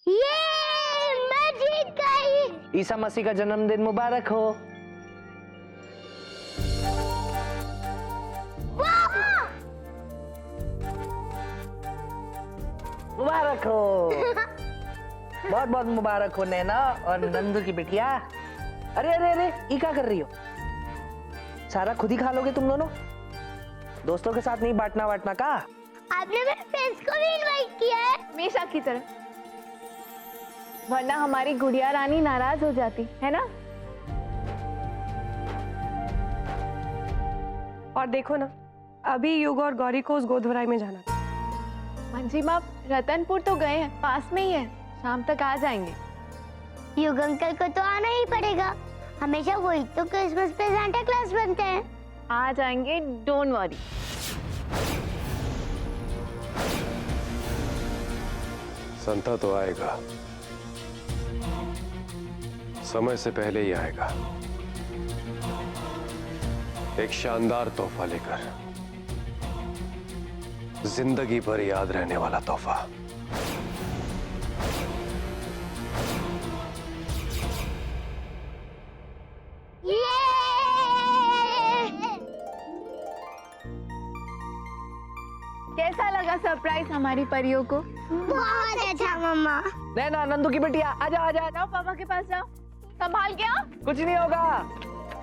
ये मैं जीत गई। ईसा मसीह का जन्मदिन मुबारक हो। मुबारक हो। बहुत बहुत मुबारक हो नैना और नंदू की बिटिया। अरे अरे अरे ये क्या कर रही हो? सारा खुद ही खा लोगे तुम दोनों? दोस्तों के साथ नहीं बांटना वाटना का? आपने मेरे फ्रेंड्स को भी इनवाइट किया है हमेशा की तरह, वरना हमारी गुड़िया रानी नाराज हो जाती है ना। और देखो ना, अभी युग और गौरी को उस गोदभराई में जाना था। मंजी माँ रतनपुर तो गए हैं, पास में ही है, शाम तक आ जाएंगे। युग अंकल को तो आना ही पड़ेगा, हमेशा वही तो क्रिसमस पे सांता क्लॉज बनते हैं। आ जाएंगे, डोंट वरी। संता तो आएगा, समय से पहले ही आएगा, एक शानदार तोहफा लेकर, जिंदगी भर याद रहने वाला तोहफा। कैसा लगा सरप्राइज हमारी परियों को? बहुत अच्छा मम्मा। नैना नंदू की बिटिया आजा आजा। जाओ पापा के पास जाओ, संभाल के आओ। कुछ नहीं होगा,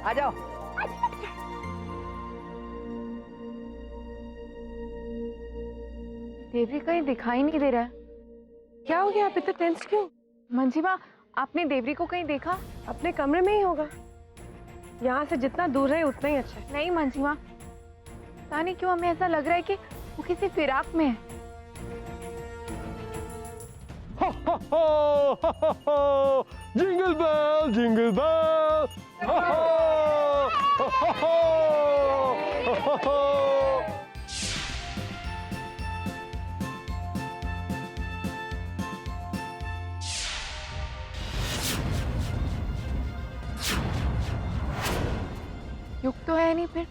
आ जाओ। देवरी कहीं दिखाई नहीं दे रहा है। क्या हो गया? आप इतना टेंस क्यों? मंजी माँ, आपने देवरी को कहीं देखा? अपने कमरे में ही होगा। यहाँ से जितना दूर रहे उतना ही अच्छा है। नहीं मंजी माँ, पता नहीं क्यों हमें ऐसा लग रहा है कि वो किसी फिराक में है। Jingle bell jingle bell. युग तो है नहीं, फिर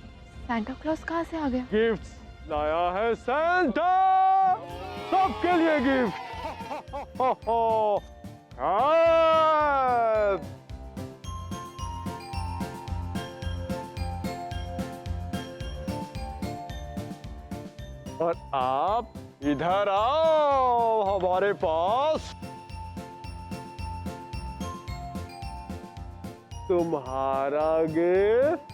सांता क्लॉज कहाँ से आ गया? गिफ्ट्स लाया है सांता, सबके लिए गिफ्ट। और आप इधर आओ हमारे पास। तुम्हारा गिफ्ट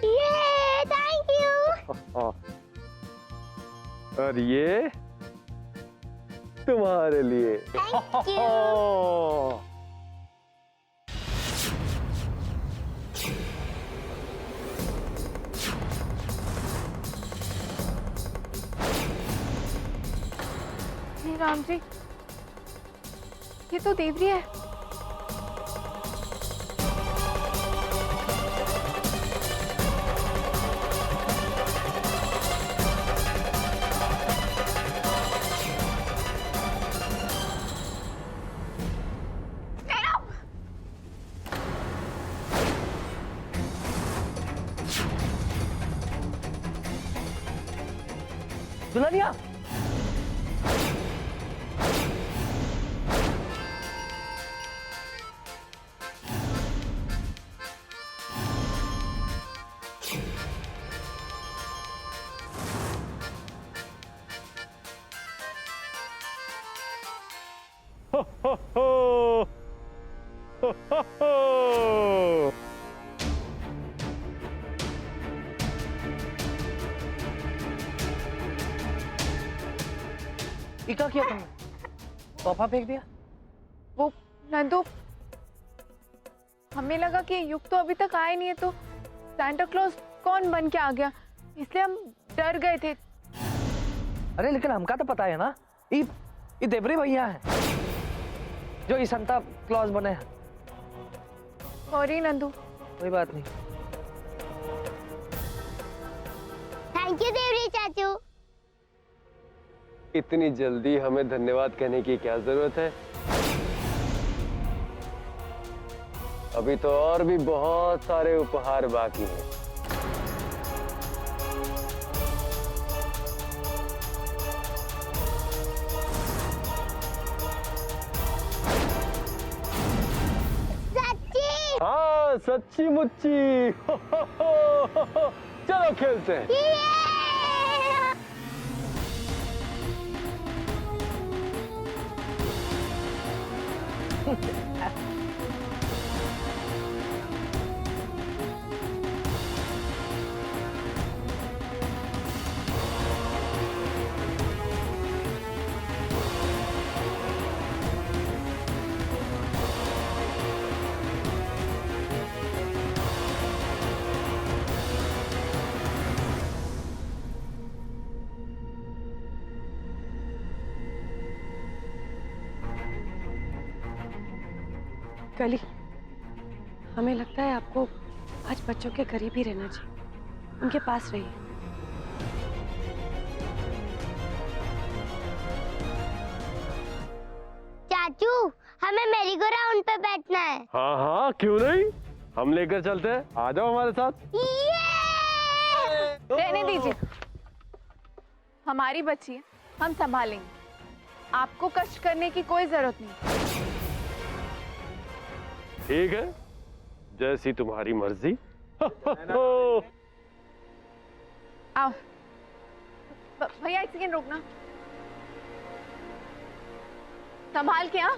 ये थैंक यू। और ये तुम्हारे लिए। Thank you. हे राम जी, ये तो देवरी है। दुल्हनिया क्या किया तुमने? तोहफा फेंक दिया? वो नंदू, हमें लगा कि युग तो अभी तक आए नहीं है, तो सांता क्लॉज कौन बन के आ गया, इसलिए हम डर गए थे। अरे लेकिन हमका तो पता है ना, ये देवरी भैया है जो ये संता क्लॉज बने हैं। सॉरी नंदू। कोई बात नहीं। थैंक यू देवरी चाचू। इतनी जल्दी हमें धन्यवाद कहने की क्या जरूरत है? अभी तो और भी बहुत सारे उपहार बाकी हैं। सच्ची मुच्ची। चलो खेलते हैं। कली, हमें लगता है आपको आज बच्चों के करीब ही रहना चाहिए, उनके पास रहिए। चाचू, हमें मेरी गो राउंड पे बैठना है। हाँ हाँ, क्यों नहीं, हम लेकर चलते हैं। आ जाओ हमारे साथ। रहने दीजिए, हमारी बच्ची है, हम संभालेंगे। आपको कष्ट करने की कोई जरूरत नहीं। ठीक है, जैसी तुम्हारी मर्जी। आओ भैया, एक सेकेंड रुकना, संभाल के। हाँ,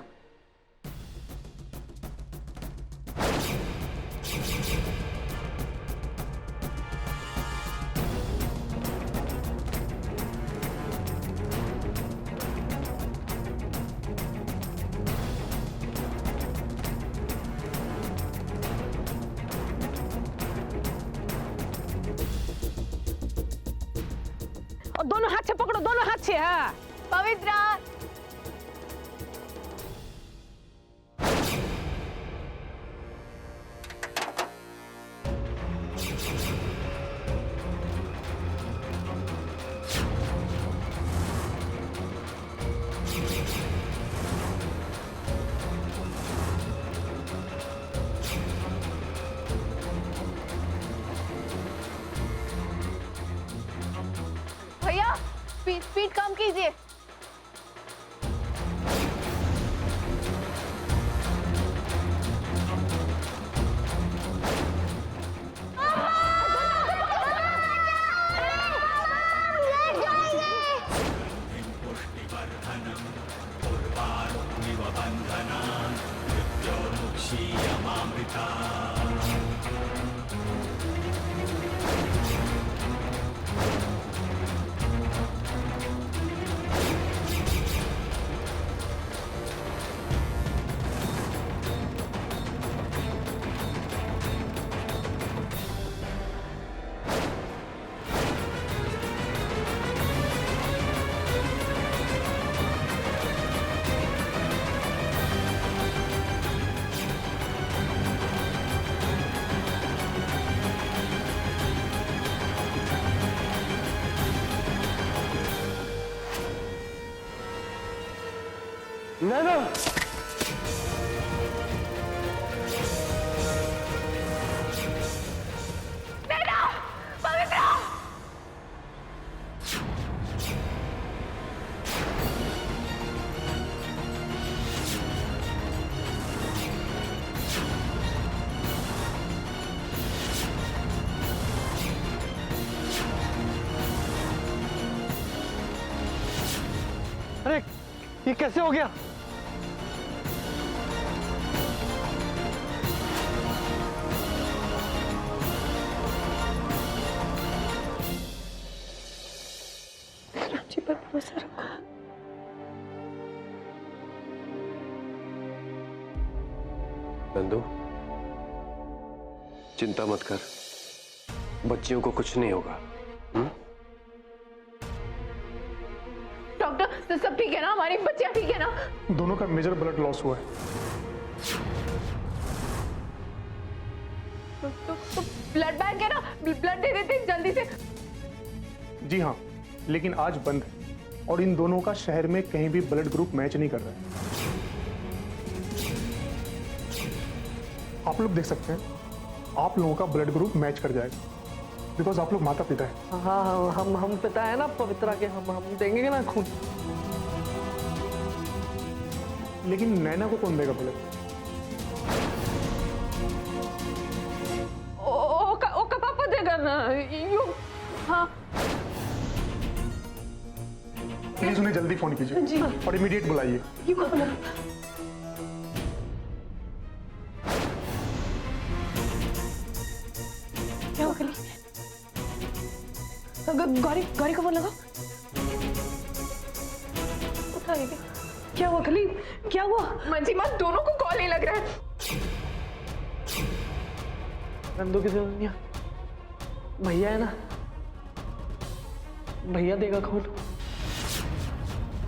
और दोनों हाथ से पकड़ो, दोनों हाथ से। हाँ, पवित्रा। भैया, स्पीड कम कीजिए। नैना, पवित्रा, अरे ये कैसे हो गया? जी पर भरोसा रखो। नंदू, चिंता मत कर, बच्चियों को कुछ नहीं होगा। डॉक्टर, तो सब ठीक है ना? हमारी बच्चियां ठीक है ना? दोनों का मेजर ब्लड लॉस हुआ है। तो ब्लड बैंक है ना, ब्लड दे देते जल्दी से। जी हाँ, लेकिन आज बंद है और इन दोनों का शहर में कहीं भी ब्लड ग्रुप मैच नहीं कर रहा है। आप लोग देख सकते हैं, आप लोगों का ब्लड ग्रुप मैच कर जाएगा, बिकॉज आप लोग माता पिता है। हाँ हाँ, हम पिता है ना पवित्रा के, हम देंगे ना खून। लेकिन नैना को कौन देगा ब्लड? ना यू। हाँ प्लीज उन्हें जल्दी फोन कीजिए जी। और इमीडिएट बुलाइए। यू कब ना क्या हुआ कली? गौरी गौरी को फोन लगाओ। उठाइए। क्या हुआ कली? क्या हुआ? मंजिमा, दोनों को कॉल नहीं लग रहा है। नंदू की दुल्हनिया भैया है ना, भैया देगा खून।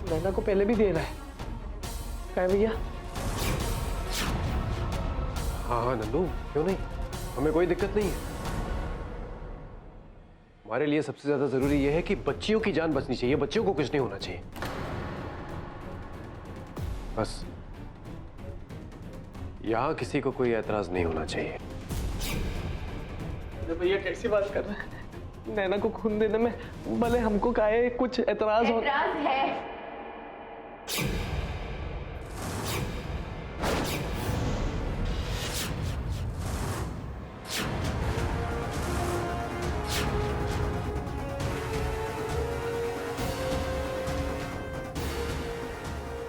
नैना को पहले भी दे रहा है। क्या है भैया? हाँ हाँ नंदू, क्यों नहीं, हमें कोई दिक्कत नहीं है। हमारे लिए सबसे ज्यादा जरूरी यह है कि बच्चियों की जान बचनी चाहिए, बच्चियों को कुछ नहीं होना चाहिए। बस यहां किसी को कोई एतराज नहीं होना चाहिए। अरे भैया कैसी बात कर रहे हैं? नैना को खून देने में भले हमको काहे कुछ एतराज हो। एतराज है।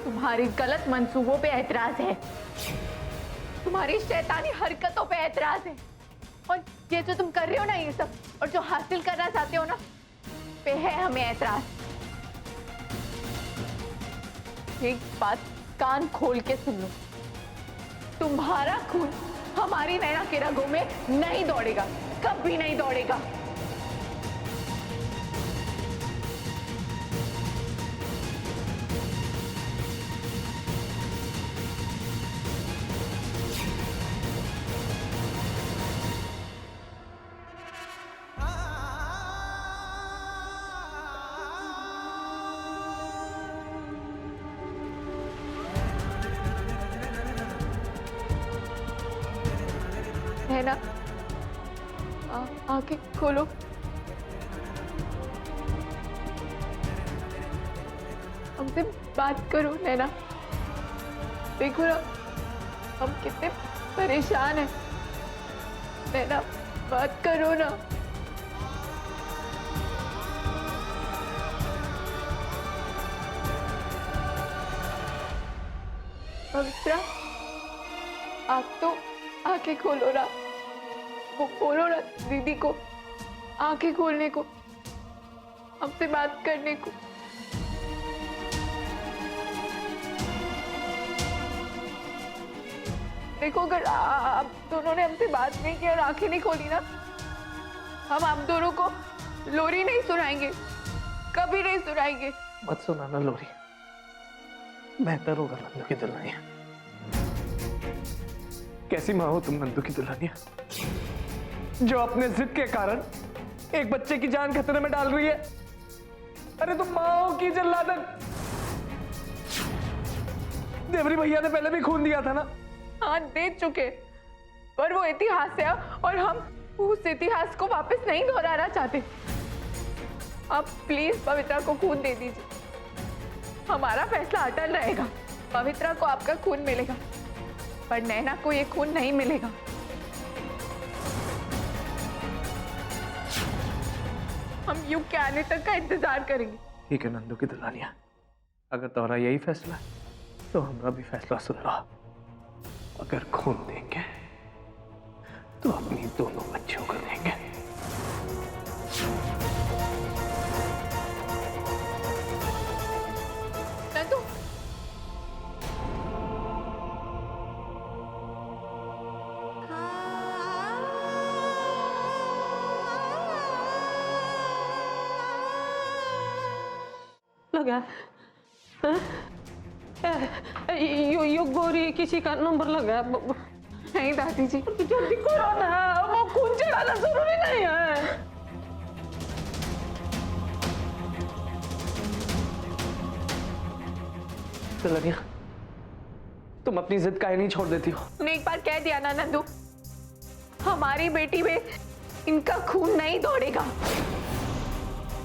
तुम्हारी गलत मंसूबों पे एतराज है, तुम्हारी शैतानी हरकतों पे एतराज है, और ये जो तुम कर रहे हो ना ये सब, और जो हासिल करना चाहते हो ना, पे है हमें एतराज। एक बात कान खोल के सुन लो, तुम्हारा खून हमारी नैना के रगों में नहीं दौड़ेगा, कभी नहीं दौड़ेगा। नैना, आंखें खोलो। हमसे बात करो नैना। देखो ना, हम कितने परेशान हैं। नैना, बात करो ना। पवित्रा, आप तो आंखें खोलो ना, वो बोलो ना दीदी को आंखें खोलने को, हमसे बात करने को। देखो, अगर आप दोनों ने हमसे बात नहीं की और आंखें नहीं खोली ना, हम आप दोनों को लोरी नहीं सुनाएंगे, कभी नहीं सुनाएंगे। मत सुनाना लोरी, बेहतर होगा नंदू की दुल्हनिया। कैसी माँ हो तुम नंदू की दुल्हनिया, जो अपने जिद के कारण एक बच्चे की जान खतरे में डाल रही है। अरे तुम माँ की जल्लादन। देवरी भैया ने पहले भी खून दिया था ना। हाँ, दे चुके, पर वो इतिहास है और हम उस इतिहास को वापस नहीं दोहराना चाहते। आप प्लीज पवित्रा को खून दे दीजिए, हमारा फैसला अटल रहेगा। पवित्रा को आपका खून मिलेगा, पर नैना को ये खून नहीं मिलेगा। हम युग के आने तक का इंतजार करेंगे। ठीक है नंदू की दुल्हनिया, अगर तुम्हारा यही फैसला है तो हमारा भी फैसला सुन लो। अगर खून देंगे तो अपनी दोनों बच्चियों को देंगे। नंदू, लगा यो गौरी किसी का नंबर लगा। नहीं दादी जी, जल्दी करो ना, वो खून चढ़ाना जरूरी नहीं है। दुल्हनिया, तुम अपनी जिद काहे नहीं छोड़ देती हो? तूने एक बार कह दिया ना नंदू, हमारी बेटी में इनका खून नहीं दौड़ेगा।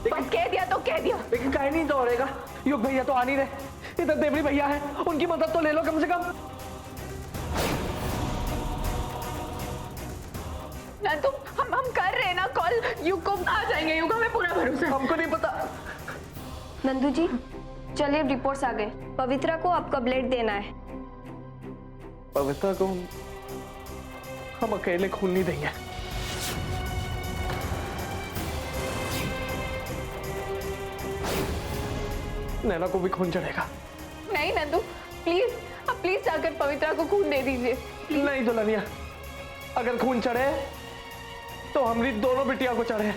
बस कह दिया तो कह दिया। लेकिन काहे नहीं दौड़ेगा? युग भैया तो आ नहीं रहे, इधर देवरी भैया है, उनकी मदद तो ले लो कम से कम। नंदू, हम कर रहे हैं ना कॉल, युग को आ जाएंगे, युग हमें पूरा भरोसा है। हमको नहीं पता। नंदू जी, चलिए रिपोर्ट्स आ गए। पवित्रा को आपका ब्लड देना है। पवित्रा को हम अकेले खून नहीं देंगे। नैना को भी खून चढ़ेगा। नहीं नंदू, प्लीज, आप प्लीज जाकर पवित्रा को खून दे दीजिए। नहीं दुल्हनिया, अगर खून चढ़े तो हमारी दोनों बिटिया को चढ़े।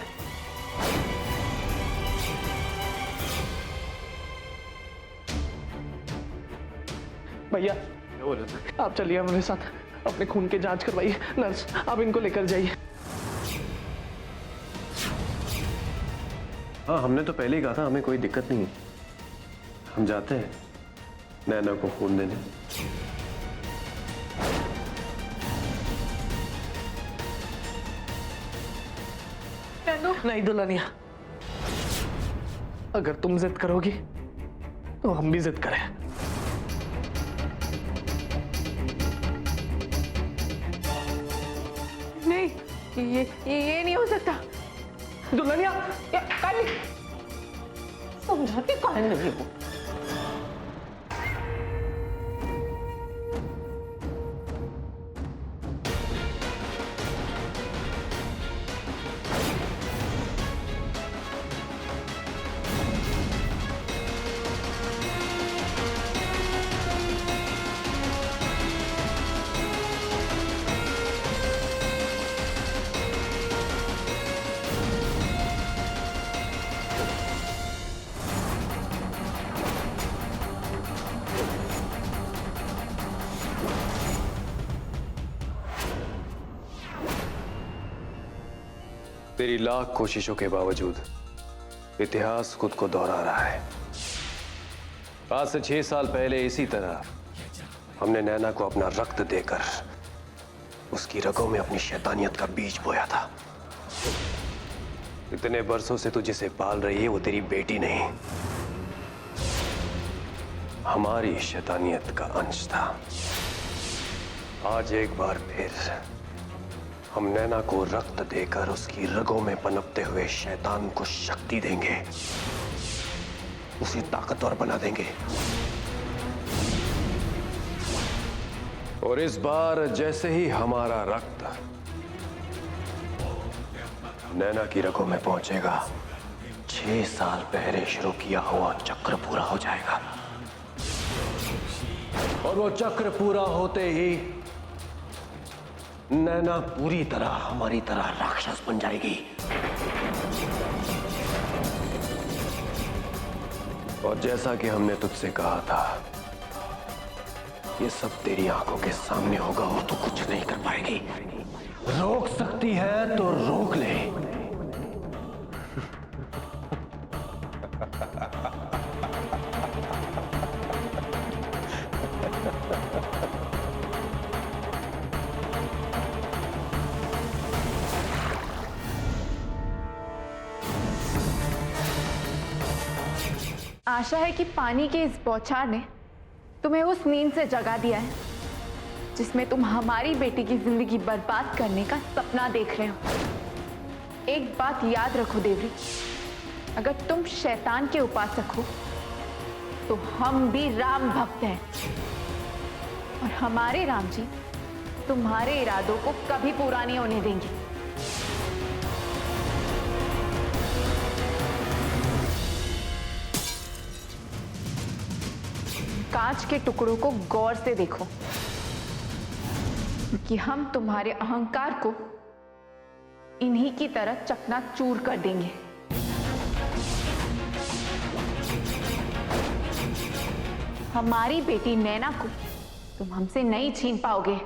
भैया आप चलिए हमारे साथ, अपने खून की जांच करवाइए। नर्स, आप इनको लेकर जाइए। हाँ, हमने तो पहले ही कहा था हमें कोई दिक्कत नहीं है। हम जाते हैं नैना को खून देने। नंदू, नहीं दुल्हनिया, अगर तुम जिद करोगी तो हम भी जिद करें। नहीं, ये नहीं हो सकता। दुल्हनिया काली, समझाती कौन नहीं हो? तेरी लाख कोशिशों के बावजूद इतिहास खुद को दोहरा रहा है। आज से 6 साल पहले इसी तरह हमने नैना को अपना रक्त देकर उसकी रगों में अपनी शैतानियत का बीज बोया था। इतने बरसों से तू जिसे पाल रही है वो तेरी बेटी नहीं, हमारी शैतानियत का अंश था। आज एक बार फिर हम नैना को रक्त देकर उसकी रगों में पनपते हुए शैतान को शक्ति देंगे, उसे ताकतवर बना देंगे। और इस बार जैसे ही हमारा रक्त नैना की रगों में पहुंचेगा, 6 साल पहले शुरू किया हुआ चक्र पूरा हो जाएगा। और वो चक्र पूरा होते ही नैना पूरी तरह हमारी तरह राक्षस बन जाएगी। और जैसा कि हमने तुझसे कहा था, ये सब तेरी आंखों के सामने होगा और तू कुछ नहीं कर पाएगी। रोक सकती है तो रोक ले। आशा है कि पानी के इस बौछार ने तुम्हें उस नींद से जगा दिया है जिसमें तुम हमारी बेटी की जिंदगी बर्बाद करने का सपना देख रहे हो। एक बात याद रखो देवरी, अगर तुम शैतान के उपासक हो तो हम भी राम भक्त हैं, और हमारे राम जी तुम्हारे इरादों को कभी पूरा नहीं होने देंगे। कांच के टुकड़ों को गौर से देखो कि हम तुम्हारे अहंकार को इन्हीं की तरह चकनाचूर कर देंगे। हमारी बेटी नैना को तुम हमसे नहीं छीन पाओगे।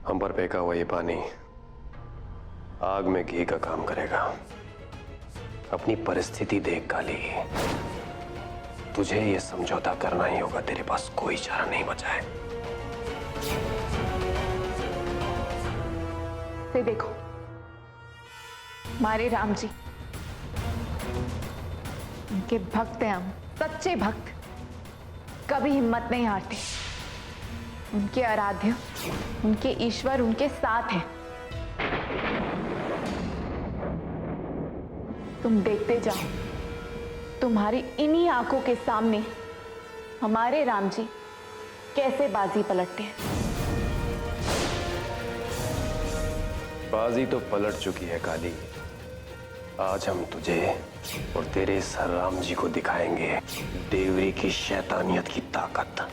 हम पर फेंका हुआ ये पानी आग में घी का काम करेगा। अपनी परिस्थिति देख काली, तुझे ये समझौता करना ही होगा, तेरे पास कोई चारा नहीं बचा है। से देखो, हमारे राम जी, उनके भक्त हैं हम, सच्चे भक्त, कभी हिम्मत नहीं हारते। उनके आराध्य, उनके ईश्वर उनके साथ हैं। तुम देखते जाओ, तुम्हारी इन्हीं आंखों के सामने हमारे राम जी कैसे बाजी पलटते हैं। बाजी तो पलट चुकी है काली। आज हम तुझे और तेरे सर राम जी को दिखाएंगे देवरी की शैतानियत की ताकत।